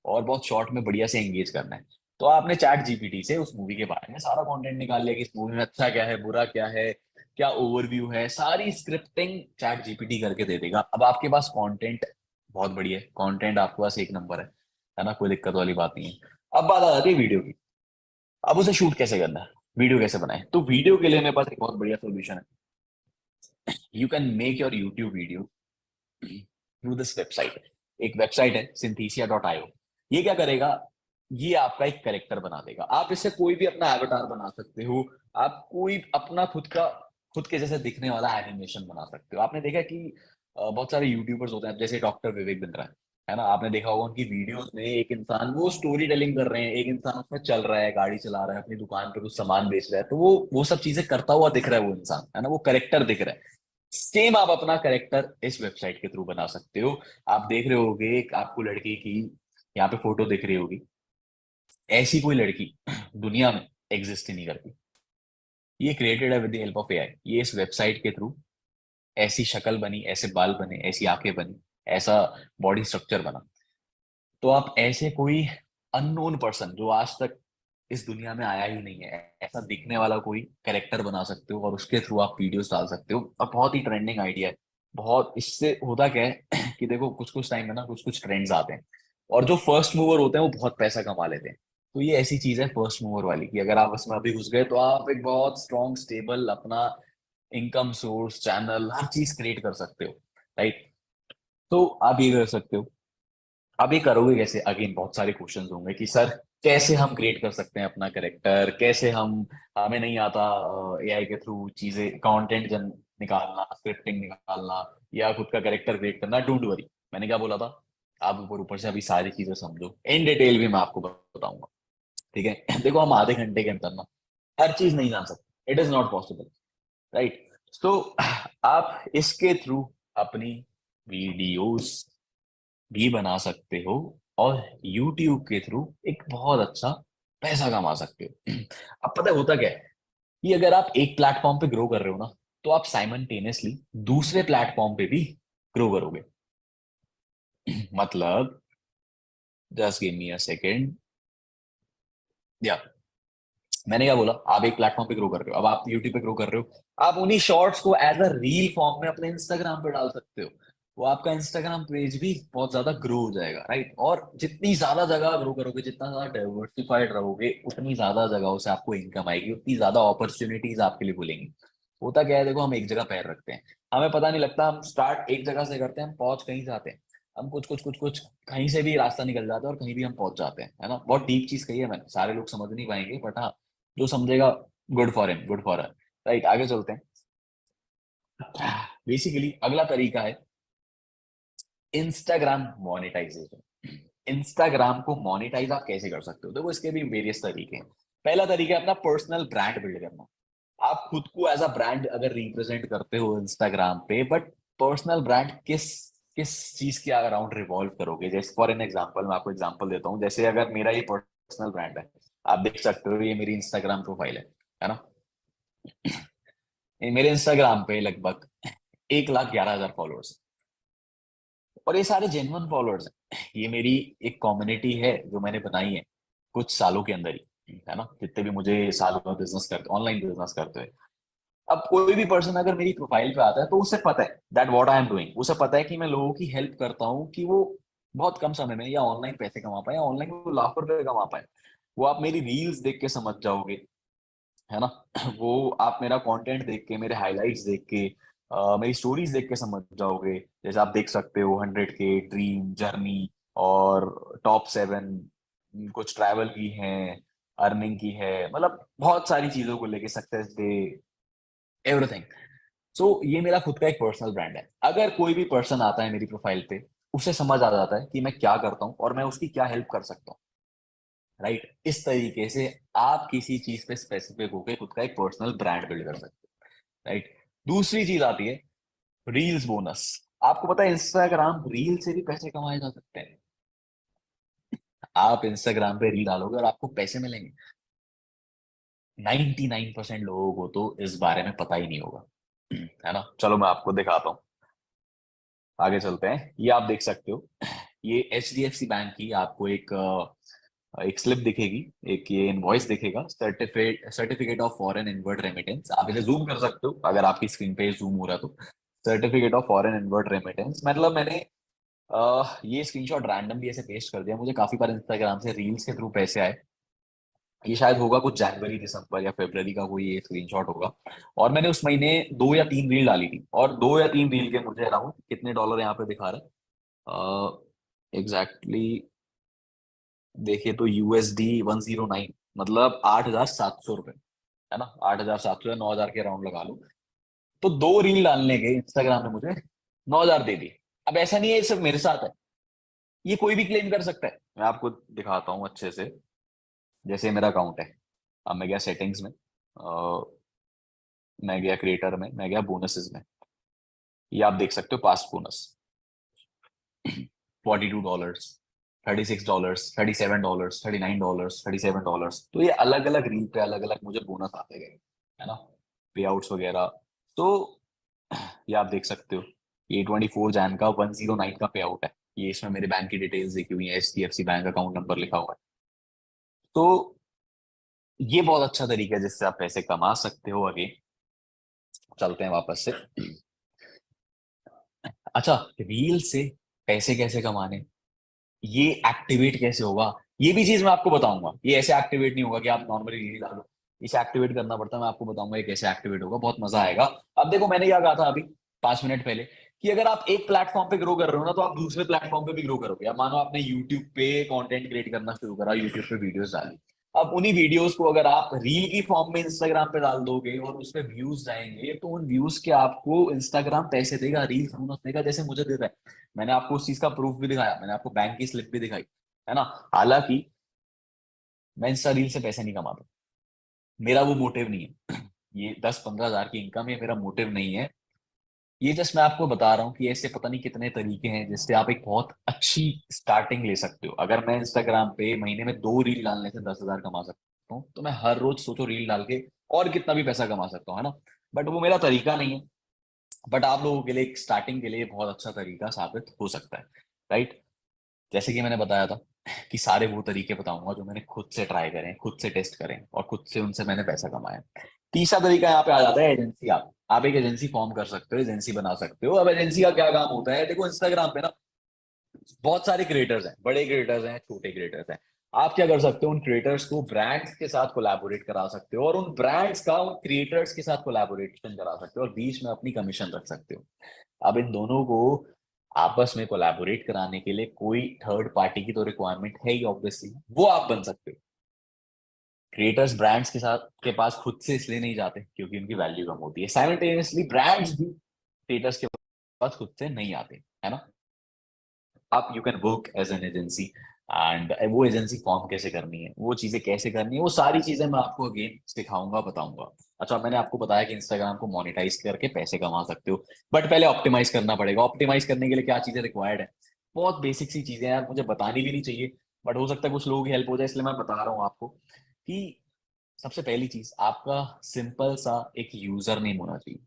[SPEAKER 1] और बहुत शॉर्ट में बढ़िया से एंगेज करना है। तो आपने चैट जीपीटी से उस मूवी के बारे में सारा कंटेंट निकाल लिया कि इस मूवी में अच्छा क्या है, बुरा क्या है, क्या ओवरव्यू है, सारी स्क्रिप्टिंग चैट जीपीटी करके दे देगा। अब आपके पास कंटेंट बहुत बढ़िया है, कंटेंट आपके पास एक नंबर है ना, कोई दिक्कत वाली बात नहीं है। अब बात आ जाती है वीडियो की। अब उसे शूट कैसे करना है, वीडियो कैसे बनाए, तो वीडियो के लिए मेरे पास एक बहुत बढ़िया सोल्यूशन है। You can make your YouTube video through this website. एक वेबसाइट है synthesia.io। ये क्या करेगा, ये आपका एक कैरेक्टर बना देगा। आप इससे कोई भी अपना एवतार बना सकते हो, आप कोई अपना खुद के जैसे दिखने वाला एनिमेशन बना सकते हो। आपने देखा कि बहुत सारे यूट्यूबर्स होते हैं, जैसे डॉक्टर विवेक बिंद्रा है ना, आपने देखा होगा उनकी वीडियोस में एक इंसान वो स्टोरी टेलिंग कर रहे हैं, एक इंसान उसमें चल रहा है, गाड़ी चला रहा है, अपनी दुकान पे कुछ सामान बेच रहा है, तो वो सब चीजें करता हुआ दिख रहा है, वो इंसान है ना, वो करेक्टर दिख रहा है। सेम आप अपना करेक्टर इस वेबसाइट के थ्रू बना सकते हो। आप देख रहे होगे एक आपको लड़की की यहाँ पे फोटो दिख रही होगी, ऐसी कोई लड़की दुनिया में एग्जिस्ट ही नहीं करती। ये क्रिएटेड है with the help of AI. ये इस वेबसाइट के थ्रू ऐसी शक्ल बनी, ऐसे बाल बने, ऐसी आंखें बनी, ऐसा बॉडी स्ट्रक्चर बना। तो आप ऐसे कोई अननोन पर्सन जो आज तक इस दुनिया में आया ही नहीं है, ऐसा दिखने वाला कोई कैरेक्टर बना सकते हो और उसके थ्रू आप वीडियोस डाल सकते हो। अब बहुत ही ट्रेंडिंग आइडिया है। बहुत इससे होता क्या है कि देखो कुछ कुछ टाइम में ना कुछ कुछ ट्रेंड्स आते हैं और जो फर्स्ट मूवर होते हैं वो बहुत पैसा कमा लेते हैं। तो ये ऐसी चीज है फर्स्ट मूवर वाली कि अगर आप उसमें अभी घुस गए तो आप एक बहुत स्ट्रॉन्ग स्टेबल अपना इनकम सोर्स, चैनल, हर चीज क्रिएट कर सकते हो। राइट। तो आप ये कर सकते हो। अब ये करोगे कैसे, अगेन बहुत सारे क्वेश्चंस होंगे कि सर कैसे हम क्रिएट कर सकते हैं अपना करेक्टर, कैसे हम, हमें नहीं आता एआई के थ्रू चीजें, कंटेंट जन निकालना, स्क्रिप्टिंग निकालना या खुद का करेक्टर क्रिएट करना। डोंट वरी, मैंने क्या बोला था, आप ऊपर ऊपर से अभी सारी चीजें समझो, इन डिटेल भी मैं आपको बताऊंगा। ठीक है देखो हम आधे घंटे के अंदर ना हर चीज नहीं जान सकते, it is not possible. Right. तो आप इसके थ्रू अपनी वीडियोस भी बना सकते हो और YouTube के थ्रू एक बहुत अच्छा पैसा कमा सकते हो। अब पता है होता क्या है कि अगर आप एक प्लेटफॉर्म पे ग्रो कर रहे हो ना, तो आप साइमल्टेनियसली दूसरे प्लेटफॉर्म पे भी ग्रो करोगे। मतलब just give me a second. या मैंने क्या बोला, आप एक प्लेटफॉर्म पे ग्रो कर रहे हो, अब आप यूट्यूब पे ग्रो कर रहे हो, आप उन्हीं शॉर्ट्स को एज अ रील फॉर्म में अपने इंस्टाग्राम पे डाल सकते हो। वो आपका इंस्टाग्राम पेज भी बहुत ज्यादा ग्रो हो जाएगा। राइट। और जितनी ज्यादा जगह ग्रो करोगे, जितना ज्यादा डाइवर्सिफाइड रहोगे, उतनी ज्यादा जगहों से आपको इनकम आएगी, उतनी ज्यादा अपॉर्चुनिटीज आपके लिए खुलेंगी। होता क्या है देखो, हम एक जगह पैर रखते हैं, हमें पता नहीं लगता, हम स्टार्ट एक जगह से करते हैं, हम पहुंच कहीं जाते हैं, हम कुछ कहीं से भी रास्ता निकल जाता है और कहीं भी हम पहुंच जाते हैं, है ना। बहुत डीप चीज कही है मैंने, सारे लोग समझ नहीं पाएंगे, बट हाँ जो समझेगा, good for him, good for her. Right, आगे चलते हैं। बेसिकली अगला तरीका है इंस्टाग्राम मोनेटाइजेशन। इंस्टाग्राम को मोनेटाइज आप कैसे कर सकते हो, देखो इसके भी वेरियस तरीके हैं। पहला तरीका है अपना पर्सनल ब्रांड बिल्ड करना। आप खुद को एज अ ब्रांड अगर रिप्रेजेंट करते हो इंस्टाग्राम पे, बट पर्सनल ब्रांड किस किस चीज के अराउंड रिवॉल्व करोगे। जैसे फॉर एन एग्जांपल, मैं आपको एग्जांपल देता हूँ, जैसे अगर मेरा ये पर्सनल ब्रांड है, आप देख सकते हो ये मेरी इंस्टाग्राम प्रोफाइल है ना। मेरे इंस्टाग्राम पे लगभग 1,11,000 फॉलोअर्स, और ये सारे जेन्युइन फॉलोअर्स हैं। ये मेरी एक कम्युनिटी है जो मैंने बनाई है कुछ सालों के अंदर ही, है ना, जितने भी मुझे सालों में बिजनेस करते, ऑनलाइन बिजनेस करते हुए। अब कोई भी पर्सन अगर मेरी प्रोफाइल पे आता है तो उसे पता है that what I am doing, उसे पता है कि मैं लोगों की हेल्प करता हूँ कि वो बहुत कम समय में या ऑनलाइन पैसे कमा पाए, या ऑनलाइन वो लाखों रुपए कमा पाए। वो आप मेरी रील्स देख के समझ जाओगे, है ना। वो आप मेरा कंटेंट देख के, मेरे हाइलाइट्स देख के, मेरी स्टोरीज देख के समझ जाओगे। जैसे आप देख सकते हो 100K ड्रीम जर्नी, और टॉप 7 कुछ ट्रैवल की है, अर्निंग की है, मतलब बहुत सारी चीजों को लेके, सक्सेस डे, एवरीथिंग। सो ये मेरा खुद का एक पर्सनल ब्रांड है। अगर कोई भी पर्सन आता है मेरी प्रोफाइल पे, उसे समझ आ जाता है कि मैं क्या करता हूँ और मैं उसकी क्या हेल्प कर सकता हूँ। राइट। इस तरीके से आप किसी चीज पे स्पेसिफिक होकर खुद का एक पर्सनल ब्रांड बिल्ड कर सकते हो। राइट। दूसरी चीज आती है रील्स बोनस। आपको पता है इंस्टाग्राम रील से भी पैसे कमाए जा सकते हैं। आप इंस्टाग्राम पे रील डालोगे और आपको पैसे मिलेंगे। 99% लोगों को तो इस बारे में पता ही नहीं होगा। है ना। चलो मैं आपको दिखाता हूँ, आगे चलते हैं। ये आप देख सकते हो, ये HDFC बैंक की आपको एक स्लिप दिखेगी, एक ये इनवॉइस दिखेगा, certificate of foreign inward remittance. आप इसे जूम कर सकते हो अगर आपकी स्क्रीन पे जूम हो रहा है तो। Certificate of foreign inward remittance मतलब मैंने ये स्क्रीनशॉट रैंडमली ऐसे पेस्ट कर दिया, मुझे काफी बार इंस्टाग्राम से रील्स के थ्रू पैसे आए। ये शायद होगा कुछ जनवरी दिसंबर या फरवरी का कोई ये स्क्रीनशॉट होगा। और मैंने उस महीने 2 या 3 रील डाली थी, और 2 या 3 रील के मुझे अराउंड कितने डॉलर यहाँ पे दिखा रहा है एग्जैक्टली, देखिए तो USD 109, मतलब 8,700 रुपये, है ना। 8,700 या 9,000 के अराउंड लगा लो। तो 2 रील डालने के इंस्टाग्राम ने मुझे 9,000 दे दिए। अब ऐसा नहीं है ये सिर्फ मेरे साथ है, ये कोई भी क्लेम कर सकता है। मैं आपको दिखाता हूँ अच्छे से। जैसे मेरा अकाउंट है, अब मैं गया सेटिंग्स में, मैं गया क्रिएटर में, मैं गया बोनसेस में। ये आप देख सकते हो पास्ट बोनस $42, $36, $37, $39, $37। तो ये अलग अलग रील पे अलग अलग मुझे बोनस आते गए, है ना, पे आउट्स वगैरह। तो ये आप देख सकते हो, ये 24 जैन का 109 का पे आउट है। ये इसमें मेरे बैंक की डिटेल्स लिखी हुई है, HDFC बैंक अकाउंट नंबर लिखा हुआ है। तो ये बहुत अच्छा तरीका है जिससे आप पैसे कमा सकते हो। आगे चलते हैं वापस से। अच्छा, रील से पैसे कैसे कमाने, ये एक्टिवेट कैसे होगा, ये भी चीज मैं आपको बताऊंगा। ये ऐसे एक्टिवेट नहीं होगा कि आप नॉर्मली रील डालो, इसे एक्टिवेट करना पड़ता है। मैं आपको बताऊंगा ये कैसे एक्टिवेट होगा, बहुत मजा आएगा। अब देखो मैंने क्या कहा था अभी 5 मिनट पहले, कि अगर आप एक प्लेटफॉर्म पे ग्रो कर रहे हो ना, तो आप दूसरे प्लेटफॉर्म पे भी ग्रो करोगे। अब मानो आपने यूट्यूब पे कंटेंट क्रिएट करना शुरू करा, यूट्यूब पे वीडियोस डाली। अब उन्हीं वीडियोस को अगर आप रील की फॉर्म में इंस्टाग्राम पे डाल दोगे और उस पे व्यूज जाएंगे, तो उन व्यूज के आपको इंस्टाग्राम पैसे देगा, रील बोनस देगा, जैसे मुझे दे रहा है। मैंने आपको उस चीज का प्रूफ भी दिखाया, मैंने आपको बैंक की स्लिप भी दिखाई, है ना। हालांकि मैं इंस्टा रील से पैसे नहीं कमाता, मेरा वो मोटिव नहीं है। ये 10-15 हजार की इनकम है, मेरा मोटिव नहीं है। ये जस्ट मैं आपको बता रहा हूँ कि ऐसे पता नहीं कितने तरीके हैं जिससे आप एक बहुत अच्छी स्टार्टिंग ले सकते हो। अगर मैं इंस्टाग्राम पे महीने में 2 रील डालने से 10,000 कमा सकता हूँ, तो मैं हर रोज सोचो रील डाल के और कितना भी पैसा कमा सकता हूँ, है ना। बट वो मेरा तरीका नहीं है। बट आप लोगों के लिए एक स्टार्टिंग के लिए बहुत अच्छा तरीका साबित हो सकता है, राइट। जैसे कि मैंने बताया था कि सारे वो तरीके बताऊंगा जो मैंने खुद से ट्राई करें, खुद से टेस्ट करें, और खुद से उनसे मैंने पैसा कमाया। तीसरा तरीका यहाँ पे आ जाता है एजेंसी। आप एक एजेंसी फॉर्म कर सकते हो, एजेंसी बना सकते हो। अब एजेंसी का क्या काम होता है, देखो इंस्टाग्राम पे ना बहुत सारे क्रिएटर्स हैं, बड़े क्रिएटर्स हैं, छोटे क्रिएटर्स हैं। आप क्या कर सकते हो, उन क्रिएटर्स को ब्रांड्स के साथ कोलैबोरेट करा सकते हो, और उन ब्रांड्स का उन क्रिएटर्स के साथ कोलैबोरेशन करा सकते हो, और बीच में अपनी कमीशन रख सकते हो। अब इन दोनों को आपस में कोलैबोरेट कराने के लिए कोई थर्ड पार्टी की तो रिक्वायरमेंट है ही, ऑब्वियसली वो आप बन सकते हो। क्रिएटर्स ब्रांड्स के साथ के पास खुद से इसलिए नहीं जाते क्योंकि उनकी वैल्यू कम होती है, साइमल्टेनियसली ब्रांड्स भी क्रिएटर्स के पास खुद से नहीं आते, है ना। आप you can work as an agency, and वो एजेंसी फॉर्म कैसे करनी है, वो चीजें कैसे करनी है, वो सारी चीजें मैं आपको अगेन सिखाऊंगा, बताऊंगा। अच्छा, मैंने आपको बताया कि इंस्टाग्राम को मोनेटाइज करके पैसे कमा सकते हो, बट पहले ऑप्टिमाइज करना पड़ेगा। ऑप्टिमाइज करने के लिए क्या चीजें रिक्वायर्ड है, बहुत बेसिक सी चीजें हैं यार, मुझे बतानी भी नहीं चाहिए, बट हो सकता है कुछ लोगों की हेल्प हो जाए, इसलिए मैं बता रहा हूँ आपको कि सबसे पहली चीज आपका सिंपल सा एक यूजर नेम होना चाहिए।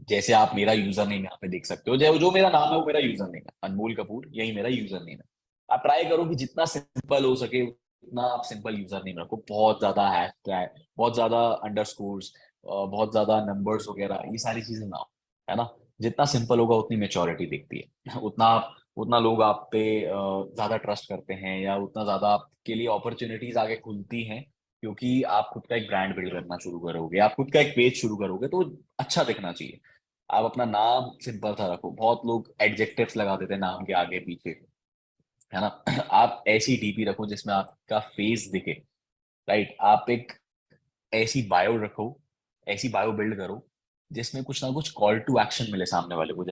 [SPEAKER 1] जैसे आप मेरा यूजर नेम यहाँ पे देख सकते हो, जो जो मेरा नाम है वो मेरा यूजर नेम है, अनमोल कपूर, यही मेरा यूजर नेम है। आप ट्राई करो कि जितना सिंपल हो सके उतना आप सिंपल यूजर नेम रखो, बहुत ज्यादा हैश टैग, बहुत ज्यादा अंडरस्कोर्स, बहुत ज्यादा नंबर्स वगैरह, ये सारी चीजें ना हो, है ना। जितना सिंपल होगा उतनी मेच्योरिटी दिखती है, उतना लोग आप पे ज्यादा ट्रस्ट करते हैं, या उतना ज्यादा आपके लिए अपॉर्चुनिटीज आगे खुलती हैं, क्योंकि आप खुद का एक ब्रांड बिल्ड करना शुरू करोगे, आप खुद का एक पेज शुरू करोगे, तो अच्छा दिखना चाहिए। आप अपना नाम सिंपल सा रखो, बहुत लोग एडजेक्टिव्स लगा देते हैं नाम के आगे पीछे, है ना। आप ऐसी डीपी रखो जिसमें आपका फेस दिखे, राइट। आप एक ऐसी बायो रखो, ऐसी बायो बिल्ड करो जिसमें कुछ ना कुछ कॉल टू एक्शन मिले सामने वाले को।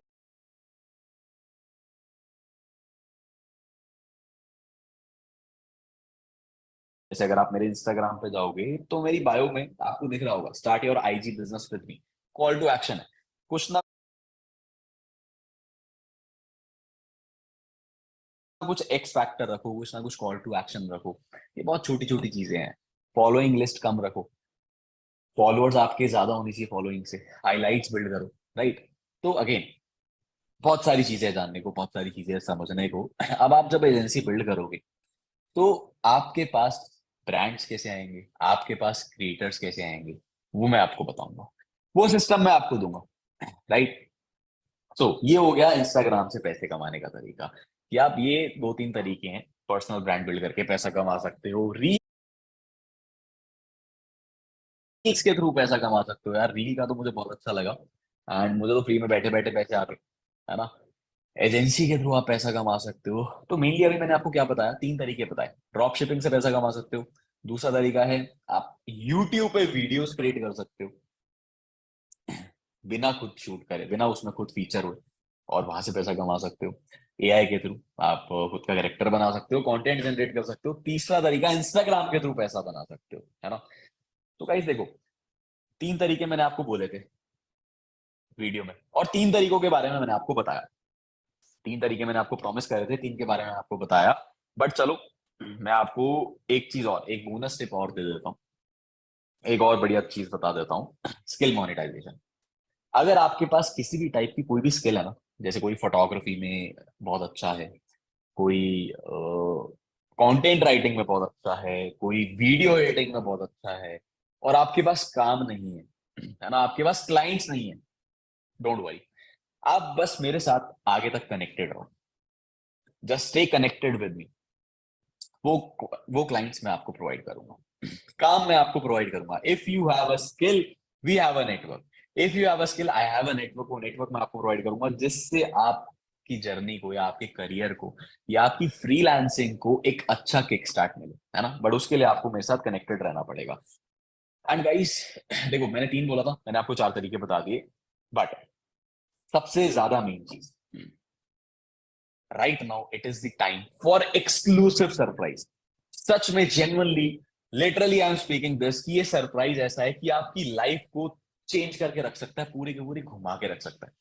[SPEAKER 1] जैसे अगर आप मेरे इंस्टाग्राम पे जाओगे तो मेरी बायो में आपको दिख रहा होगा, start your IG business with me, call to action है। कुछ ना कुछ एक्स फैक्टर रखो, कुछ ना कुछ कॉल टू एक्शन रखो। ये बहुत छोटी छोटी चीजें हैं। फॉलोइंग लिस्ट कम रखो, फॉलोअर्स आपके ज्यादा होनी चाहिए फॉलोइंग से, हाइलाइट्स बिल्ड करो, राइट? तो अगेन बहुत सारी चीजें हैं जानने को, बहुत सारी चीजें हैं समझने को। अब आप जब एजेंसी बिल्ड करोगे तो आपके पास ब्रांड्स कैसे आएंगे, आपके पास क्रिएटर्स कैसे आएंगे, वो मैं आपको बताऊंगा, वो सिस्टम मैं आपको दूंगा, राइट? सो ये हो गया इंस्टाग्राम से पैसे कमाने का तरीका, कि आप ये दो तीन तरीके हैं, पर्सनल ब्रांड बिल्ड करके पैसा कमा सकते हो, रील्स के थ्रू पैसा कमा सकते हो। यार रील का तो मुझे बहुत अच्छा लगा, एंड मुझे तो फ्री में बैठे बैठे पैसे आ रहे, है ना? एजेंसी के थ्रू आप पैसा कमा सकते हो। तो मेनली अभी मैंने आपको क्या बताया, तीन तरीके बताए। ड्रॉप शिपिंग से पैसा कमा सकते हो। दूसरा तरीका है आप यूट्यूब पे वीडियोस क्रिएट कर सकते हो, बिना खुद शूट करे, बिना उसमें खुद फीचर हो, और वहां से पैसा कमा सकते हो। एआई के थ्रू आप खुद का कैरेक्टर बना सकते हो, कंटेंट जनरेट कर सकते हो। तीसरा तरीका इंस्टाग्राम के थ्रू पैसा बना सकते हो, है ना? तो गाइस देखो, तीन तरीके मैंने आपको बोले थे वीडियो में, और तीन तरीकों के बारे में मैंने आपको बताया। तीन तरीके मैंने आपको प्रॉमिस करे थे, तीन के बारे में आपको बताया। बट चलो, मैं आपको एक चीज और, एक बोनस टिप और दे देता हूँ, एक और बढ़िया चीज बता देता हूँ। Skill monetisation. अगर आपके पास किसी भी टाइप की कोई भी स्किल है ना, जैसे कोई फोटोग्राफी में बहुत अच्छा है, कोई कंटेंट राइटिंग में बहुत अच्छा है, कोई वीडियो एडिटिंग में बहुत अच्छा है, और आपके पास काम नहीं है ना, आपके पास क्लाइंट्स नहीं है, डोंट वरी, आप बस मेरे साथ आगे तक कनेक्टेड रहो, just stay connected with me. वो वो क्लाइंट्स मैं आपको प्रोवाइड करूंगा, काम मैं आपको प्रोवाइड करूंगा। If you have a skill, we have a network. If you have a skill, I have a network. वो नेटवर्क मैं आपको प्रोवाइड करूंगा, जिससे आपकी जर्नी को, या आपके करियर को, या आपकी फ्रीलांसिंग को एक अच्छा किक स्टार्ट मिले, है ना? बट उसके लिए आपको मेरे साथ कनेक्टेड रहना पड़ेगा। एंड गाइस, देखो मैंने तीन बोला था, मैंने आपको चार तरीके बता दिए, बट सबसे ज्यादा मेन चीज, right now it is the time for exclusive surprise. सच में, genuinely, literally I am speaking this, कि ये सरप्राइज ऐसा है कि आपकी लाइफ को चेंज करके रख सकता है, पूरी की पूरी घुमा के रख सकता है।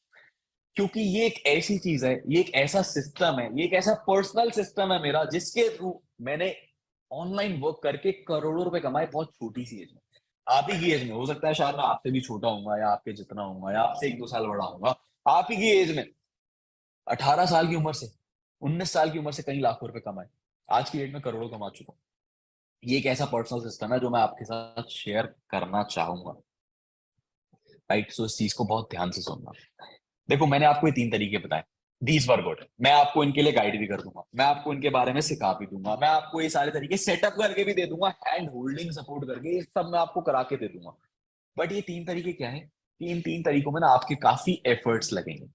[SPEAKER 1] क्योंकि ये एक ऐसी चीज है, ये एक ऐसा सिस्टम है, ये एक ऐसा पर्सनल सिस्टम है मेरा, जिसके थ्रू मैंने ऑनलाइन वर्क करके करोड़ों रुपए कमाए, बहुत छोटी सी एज में। आप ही की एज में, हो सकता है शायद मैं आपसे भी छोटा हूँ, या आपके जितना हूँ, या आपसे एक दो साल बड़ा हूँ, आप ही की एज में 18 साल की उम्र से, 19 साल की उम्र से कई लाखों रुपए कमाए, आज की डेट में करोड़ों कमा चुका हूं। ये एक ऐसा पर्सनल सिस्टम है जो मैं आपके साथ शेयर करना चाहूंगा, राइट? सो इस चीज को बहुत ध्यान से सुनना। देखो मैंने आपको ये तीन तरीके बताए, दीज वर गुड, मैं आपको इनके लिए गाइड भी कर दूंगा, मैं आपको इनके बारे में सिखा भी दूंगा, मैं आपको ये सारे तरीके सेटअप करके भी दे दूंगा, हैंड होल्डिंग सपोर्ट करके, ये सब मैं आपको करा के दे दूंगा। बट ये तीन तरीके क्या है, कि इन तीन तरीकों में ना आपके काफी एफर्ट्स लगेंगे,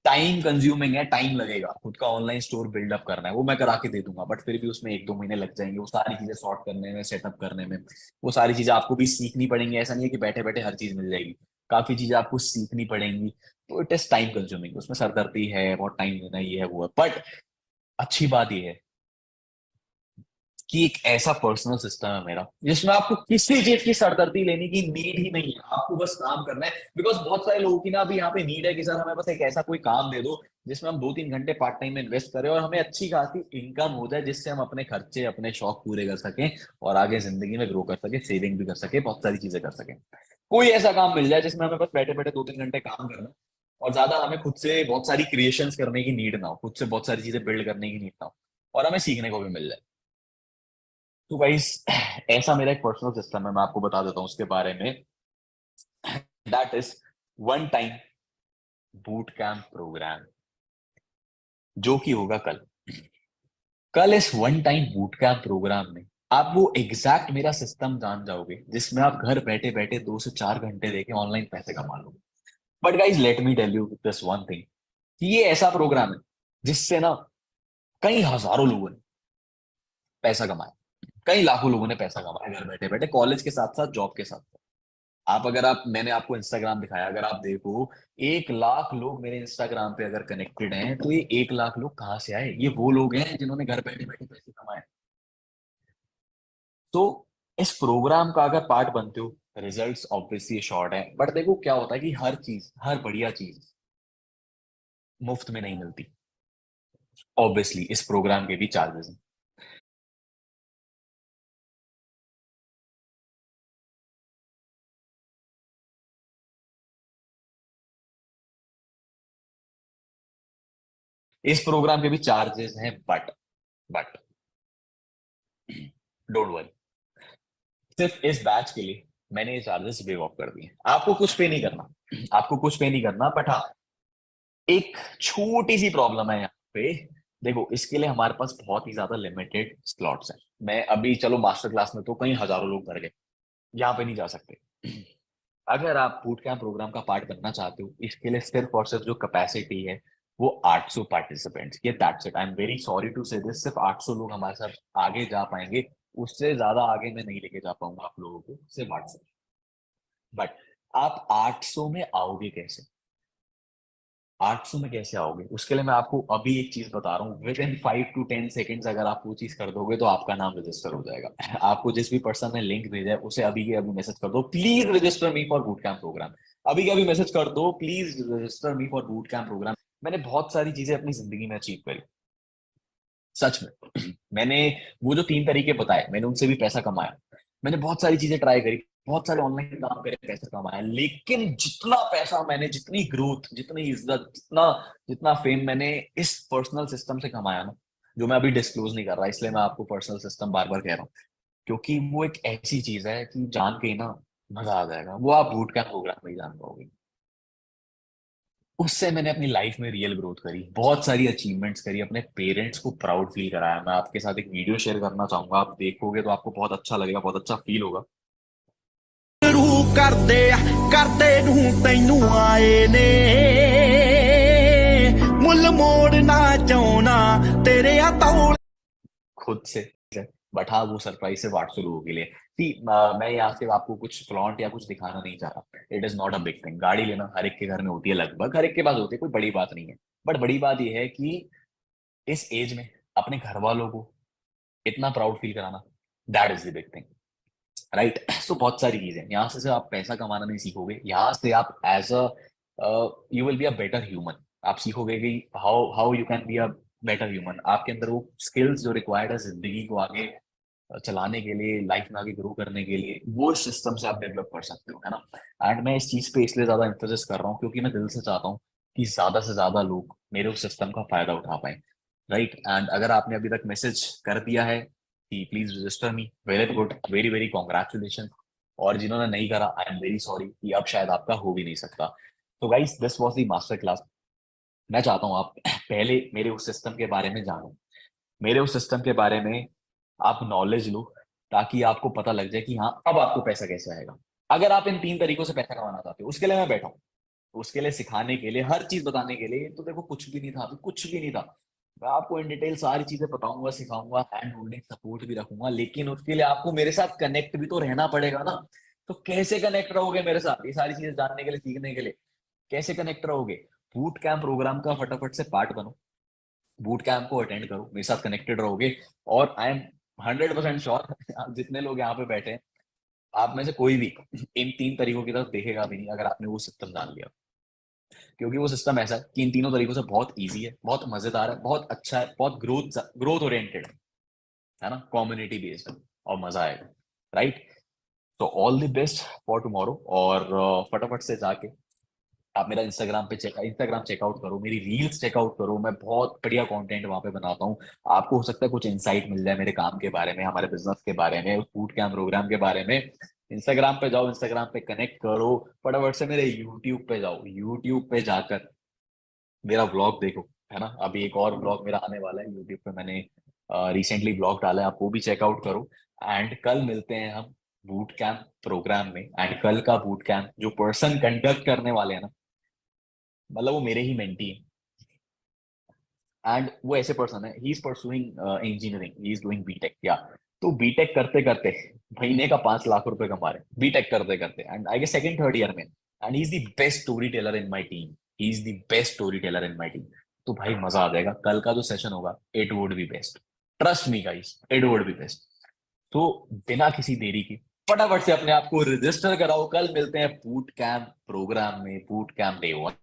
[SPEAKER 1] टाइम कंज्यूमिंग है, टाइम लगेगा। खुद का ऑनलाइन स्टोर बिल्डअप करना है, वो मैं करा के दे दूंगा, बट फिर भी उसमें एक दो महीने लग जाएंगे, वो सारी चीजें सॉर्ट करने में, सेटअप करने में। वो सारी चीजें आपको भी सीखनी पड़ेंगी, ऐसा नहीं है कि बैठे बैठे हर चीज मिल जाएगी, काफी चीजें आपको सीखनी पड़ेंगी। तो इट इज टाइम कंज्यूमिंग, उसमें सरदर्दी है, बहुत टाइम लेना, ये है वो है। बट अच्छी बात ये है कि एक ऐसा पर्सनल सिस्टम है मेरा, जिसमें आपको किसी चीज की सरदर्दी लेने की नीड ही नहीं है, आपको बस काम करना है। बिकॉज बहुत सारे लोगों की ना अभी यहाँ पे नीड है कि सर हमें बस एक ऐसा कोई काम दे दो जिसमें हम 2-3 घंटे पार्ट टाइम में इन्वेस्ट करें, और हमें अच्छी खासी इनकम हो जाए, जिससे हम अपने खर्चे, अपने शौक पूरे कर सकें, और आगे जिंदगी में ग्रो कर सके, सेविंग भी कर सके, बहुत सारी चीजें कर सकें। कोई ऐसा काम मिल जाए जिसमें हमें बस बैठे बैठे 2-3 घंटे काम करना, और ज्यादा हमें खुद से बहुत सारी क्रिएशंस करने की नीड ना हो, खुद से बहुत सारी चीजें बिल्ड करने की नीड ना हो, और हमें सीखने को भी मिल जाए। तो गाइस, ऐसा मेरा एक पर्सनल सिस्टम है, मैं आपको बता देता हूँ उसके बारे में। That is one time boot camp programme, जो कि होगा कल। कल इस one time boot camp programme में आप वो एग्जैक्ट मेरा सिस्टम जान जाओगे, जिसमें आप घर बैठे बैठे 2 से 4 घंटे देके ऑनलाइन पैसे कमा लोगे। But guys let me tell you this one thing, कि ये ऐसा प्रोग्राम है जिससे ना कई हजारों लोगों ने पैसा कमाया, कई लाखों लोगों ने पैसा कमाया, घर बैठे बैठे, कॉलेज के साथ साथ, जॉब के साथ। आप अगर आप मैंने आपको इंस्टाग्राम दिखाया, अगर आप देखो, 1 लाख लोग मेरे इंस्टाग्राम पे अगर कनेक्टेड हैं, तो ये 1 लाख लोग कहाँ से आए? ये वो लोग हैं जिन्होंने घर बैठे बैठे पैसे कमाए। तो इस प्रोग्राम का अगर पार्ट बनते हो, रिजल्ट्स ऑब्वियसली शॉर्ट है, बट देखो क्या होता है कि हर चीज, हर बढ़िया चीज मुफ्त में नहीं मिलती। ऑब्वियसली इस प्रोग्राम के भी चार्जेस हैं। इस प्रोग्राम के भी चार्जेस हैं, बट डोंट वरी, सिर्फ इस बैच के लिए मैंने ये चार्जेस वेव ऑफ कर दिए। आपको कुछ पे नहीं करना, आपको कुछ पे नहीं करना, बट हाँ एक छोटी सी प्रॉब्लम है यहाँ पे। देखो इसके लिए हमारे पास बहुत ही ज्यादा लिमिटेड स्लॉट्स हैं। मैं अभी चलो मास्टर क्लास में तो कई हजारों लोग भर गए, यहाँ पे नहीं जा सकते। अगर आप बूट कैंप प्रोग्राम का पार्ट बनना चाहते हो, इसके लिए सिर्फ और सिर्फ जो कैपेसिटी है वो 800 पार्टिसिपेंट्स ये, that's it. I am very sorry to say this, सिर्फ 800 लोग हमारे साथ आगे जा पाएंगे, उससे ज्यादा आगे मैं नहीं लेके जा पाऊंगा आप लोगों को, सिर्फ 800। बट आप 800 में आओगे कैसे? 800 में कैसे आओगे उसके लिए मैं आपको अभी एक चीज बता रहा हूँ, विद इन 5 to 10 सेकेंड्स अगर आप वो चीज कर दोगे तो आपका नाम रजिस्टर हो जाएगा। आपको जिस भी पर्सन ने लिंक भेजा है उसे अभी के अभी मैसेज कर दो, please register me for boot camp programme. अभी के अभी मैसेज कर दो, please register me for boot camp programme. मैंने बहुत सारी चीजें अपनी जिंदगी में अचीव करी, सच में। मैंने वो जो 3 तरीके बताए मैंने उनसे भी पैसा कमाया। मैंने बहुत सारी चीजें ट्राई करी, बहुत सारे ऑनलाइन काम करे, पैसा कमाया, लेकिन जितना पैसा मैंने, जितनी ग्रोथ, जितनी इज्जत, जितना जितना फेम मैंने इस पर्सनल सिस्टम से कमाया ना, जो मैं अभी डिस्क्लोज नहीं कर रहा, इसलिए मैं आपको पर्सनल सिस्टम बार बार कह रहा हूँ, क्योंकि वो एक ऐसी चीज है कि जान के ही ना मजा आ जाएगा, वो आप बूट कैंप प्रोग्राम में ही जान पाओगे। उससे मैंने अपनी लाइफ में रियल ग्रोथ करी, बहुत सारी अचीवमेंट्स करी, अपने पेरेंट्स को प्राउड फील कराया। मैं आपके साथ एक वीडियो शेयर करना चाहूंगा, आप देखोगे तो आपको बहुत अच्छा लगेगा, बहुत अच्छा फील होगा।
[SPEAKER 2] ਰੂ ਕਰਦੇ ਕਰਦੇ ਨੂੰ ਤੈਨੂੰ ਆਏ ਨੇ ਮੁੱਲ ਮੋੜਨਾ ਚਾਹੁੰਨਾ ਤੇਰੇ ਆ ਤੌਲ
[SPEAKER 1] खुद से। बट हाँ वो सरप्राइज सिर्फ 800 लोगों के लिए थी। मैं यहाँ से आपको कुछ फ्लॉन्ट या कुछ दिखाना नहीं चाह रहा, it is not a big thing. गाड़ी लेना हर एक के घर में होती है, लगभग हर एक के पास होती है, कोई बड़ी बात नहीं है। बट बड़ी बात यह है कि इस एज में अपने घर वालों को इतना प्राउड फील कराना, that is the big thing, right. So बहुत सारी चीजें यहाँ से सिर्फ आप पैसा कमाना नहीं सीखोगे, यहाँ से आप as a you will be a better human. आप सीखोगे कि how how you can be a better human. आपके अंदर वो स्किल्स जो रिक्वायर्ड है जिंदगी को आगे चलाने के लिए, लाइफ में आगे ग्रो करने के लिए, वो सिस्टम से आप डेवलप कर सकते हो, है ना। एंड मैं इस चीज पे इसलिए ज्यादा एम्फोसिस कर रहा हूँ क्योंकि मैं दिल से चाहता हूँ कि ज्यादा से ज्यादा लोग मेरे उस सिस्टम का फायदा उठा पाए, राइट। एंड अगर आपने अभी तक मैसेज कर दिया है कि please register me, very good, very very congratulation. और जिन्होंने नहीं करा, आई एम वेरी सॉरी कि अब शायद आपका हो भी नहीं सकता। तो guys this was the master class. मैं चाहता हूँ आप पहले मेरे उस सिस्टम के बारे में जानो, मेरे उस सिस्टम के बारे में आप नॉलेज लो, ताकि आपको पता लग जाए कि हाँ अब आपको पैसा कैसे आएगा। अगर आप इन 3 तरीकों से पैसा कमाना चाहते हो, उसके लिए मैं बैठा हूँ, उसके लिए सिखाने के लिए, हर चीज बताने के लिए। तो देखो कुछ भी नहीं था, तो कुछ भी नहीं था। मैं आपको इन डिटेल सारी चीजें बताऊंगा, सिखाऊंगा, हैंड होल्डिंग सपोर्ट भी रखूंगा, लेकिन उसके लिए आपको मेरे साथ कनेक्ट भी तो रहना पड़ेगा ना। तो कैसे कनेक्ट रहोगे मेरे साथ ये सारी चीजें जानने के लिए, सीखने के लिए? कैसे कनेक्ट रहोगे? बूट कैंप प्रोग्राम का फटाफट से पार्ट बनो, बूट कैंप को अटेंड करो, मेरे साथ कनेक्टेड रहोगे। और आई एम 100% श्योर जितने लोग यहाँ पे बैठे हैं, आप में से कोई भी इन 3 तरीकों की तरफ देखेगा भी नहीं अगर आपने वो सिस्टम जान लिया। क्योंकि वो सिस्टम ऐसा है कि इन तीनों तरीकों से बहुत इजी है, बहुत मजेदार है, बहुत अच्छा है, बहुत ग्रोथ ग्रोथ ओरिएंटेड है ना, कम्युनिटी बेस्ड है, और मजा आएगा, राइट। तो all the best for tomorrow. और फटाफट से जाके आप मेरा इंस्टाग्राम चेकआउट करो, मेरी रील्स चेकआउट करो, मैं बहुत बढ़िया कंटेंट वहां पे बनाता हूँ। आपको हो सकता है कुछ इंसाइट मिल जाए मेरे काम के बारे में, हमारे बिजनेस के बारे में, फूड कैंप प्रोग्राम के बारे में। इंस्टाग्राम पे जाओ, इंस्टाग्राम पे कनेक्ट करो, फटाफट से मेरे यूट्यूब पे जाओ, यूट्यूब पे जाकर मेरा व्लॉग देखो, है ना। अभी एक और व्लॉग मेरा आने वाला है यूट्यूब पे, मैंने रिसेंटली व्लॉग डाला है, आप वो भी चेकआउट करो। एंड कल मिलते हैं हम बूट कैंप प्रोग्राम में। एंड कल का बूट कैंप जो पर्सन कंडक्ट करने वाले हैं ना, मतलब वो मेरे ही मेंटी है। एंड वो ऐसे पर्सन है, he is pursuing engineering, he is doing BTech, या तो बीटेक करते करते महीने का 5 लाख रुपए कमा रहे बीटेक करते करते, and I guess second third year में। And he is the best storyteller in my team, he is the best storyteller in my team. तो भाई मजा आ जाएगा, कल का जो सेशन होगा it would be best, trust me guys, it would be best. तो बिना किसी देरी के फटाफट से अपने आप को रजिस्टर कराओ, कल मिलते हैं बूट कैंप प्रोग्राम में, बूट कैंप डे 1।